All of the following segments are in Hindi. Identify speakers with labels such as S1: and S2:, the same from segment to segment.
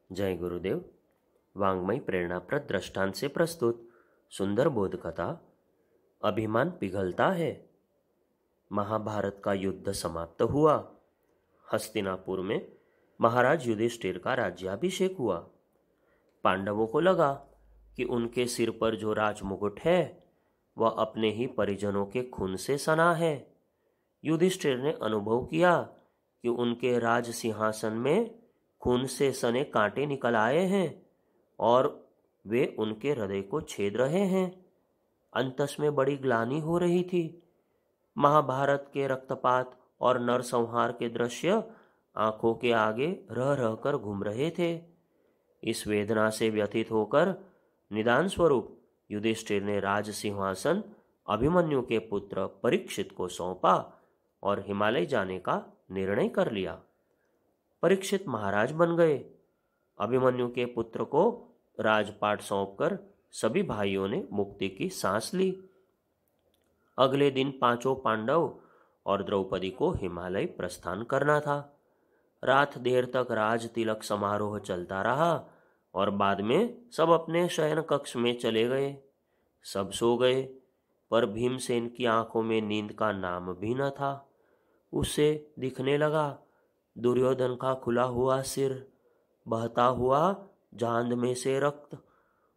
S1: जय गुरुदेव। वांग्मय प्रेरणाप्रद दृष्टांत से प्रस्तुत सुंदर बोध कथा। अभिमान पिघलता है। महाभारत का युद्ध समाप्त हुआ। हस्तिनापुर में महाराज युधिष्ठिर का राज्याभिषेक हुआ। पांडवों को लगा कि उनके सिर पर जो राजमुकुट है वह अपने ही परिजनों के खून से सना है। युधिष्ठिर ने अनुभव किया कि उनके राज सिंहासन में खून से सने कांटे निकल आए हैं और वे उनके हृदय को छेद रहे हैं। अंतस में बड़ी ग्लानि हो रही थी। महाभारत के रक्तपात और नरसंहार के दृश्य आंखों के आगे रह रहकर घूम रहे थे। इस वेदना से व्यथित होकर निदान स्वरूप युधिष्ठिर ने राज सिंहासन अभिमन्यु के पुत्र परीक्षित को सौंपा और हिमालय जाने का निर्णय कर लिया। परीक्षित महाराज बन गए। अभिमन्यु के पुत्र को राजपाट सौंपकर सभी भाइयों ने मुक्ति की सांस ली। अगले दिन पांचों पांडव और द्रौपदी को हिमालय प्रस्थान करना था। रात देर तक राज तिलक समारोह चलता रहा और बाद में सब अपने शयन कक्ष में चले गए। सब सो गए, पर भीमसेन की आंखों में नींद का नाम भी न था। उसे दिखने लगा दुर्योधन का खुला हुआ सिर, बहता हुआ जांद में से रक्त,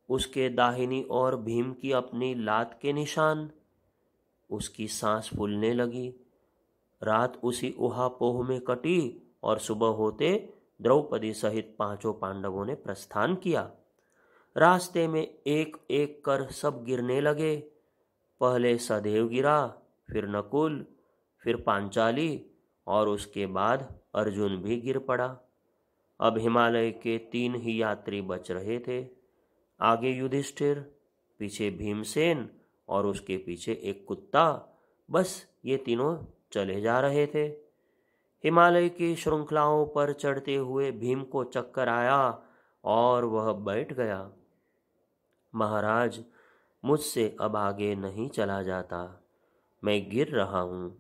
S1: उसके दाहिनी ओर भीम की अपनी लात के निशान। उसकी सांस फूलने लगी। रात उसी ऊहापोह में कटी और सुबह होते द्रौपदी सहित पांचों पांडवों ने प्रस्थान किया। रास्ते में एक एक कर सब गिरने लगे। पहले सदेव गिरा, फिर नकुल, फिर पांचाली और उसके बाद अर्जुन भी गिर पड़ा। अब हिमालय के 3 ही यात्री बच रहे थे। आगे युधिष्ठिर, पीछे भीमसेन और उसके पीछे एक कुत्ता। बस ये तीनों चले जा रहे थे। हिमालय की श्रृंखलाओं पर चढ़ते हुए भीम को चक्कर आया और वह बैठ गया। महाराज, मुझसे अब आगे नहीं चला जाता, मैं गिर रहा हूं।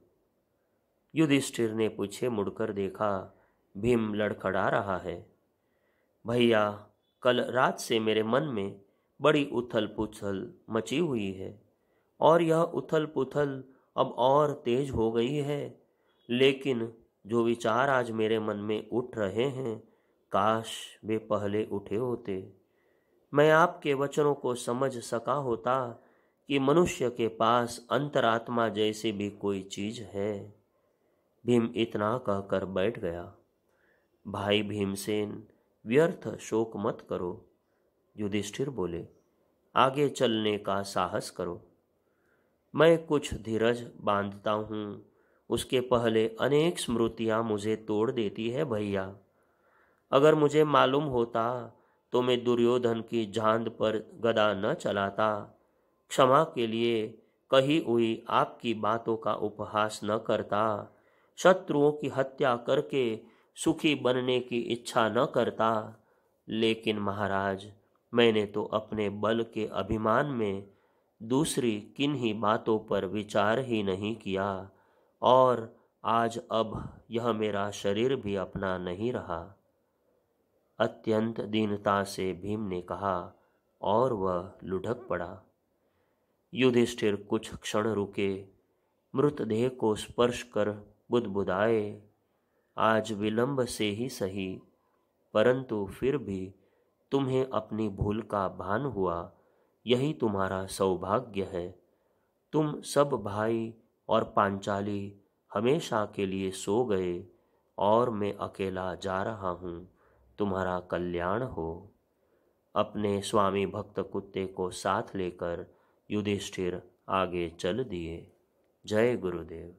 S1: युधिष्ठिर ने पीछे मुड़कर देखा। भीम लड़खड़ा रहा है। भैया, कल रात से मेरे मन में बड़ी उथल पुथल मची हुई है और यह उथल पुथल अब और तेज हो गई है। लेकिन जो विचार आज मेरे मन में उठ रहे हैं, काश वे पहले उठे होते। मैं आपके वचनों को समझ सका होता कि मनुष्य के पास अंतरात्मा जैसी भी कोई चीज है। भीम इतना कहकर बैठ गया। भाई भीमसेन, व्यर्थ शोक मत करो। युधिष्ठिर बोले, आगे चलने का साहस करो। मैं कुछ धीरज बांधता हूँ, उसके पहले अनेक स्मृतियाँ मुझे तोड़ देती है भैया। अगर मुझे मालूम होता तो मैं दुर्योधन की जांद पर गदा न चलाता। क्षमा के लिए कही हुई आपकी बातों का उपहास न करता। शत्रुओं की हत्या करके सुखी बनने की इच्छा न करता। लेकिन महाराज, मैंने तो अपने बल के अभिमान में दूसरी किन्हीं बातों पर विचार ही नहीं किया और आज अब यह मेरा शरीर भी अपना नहीं रहा। अत्यंत दीनता से भीम ने कहा और वह लुढ़क पड़ा। युधिष्ठिर कुछ क्षण रुके, मृतदेह को स्पर्श कर बुदबुदाए, आज विलंब से ही सही, परंतु फिर भी तुम्हें अपनी भूल का भान हुआ, यही तुम्हारा सौभाग्य है। तुम सब भाई और पांचाली हमेशा के लिए सो गए और मैं अकेला जा रहा हूँ। तुम्हारा कल्याण हो। अपने स्वामी भक्त कुत्ते को साथ लेकर युधिष्ठिर आगे चल दिए। जय गुरुदेव।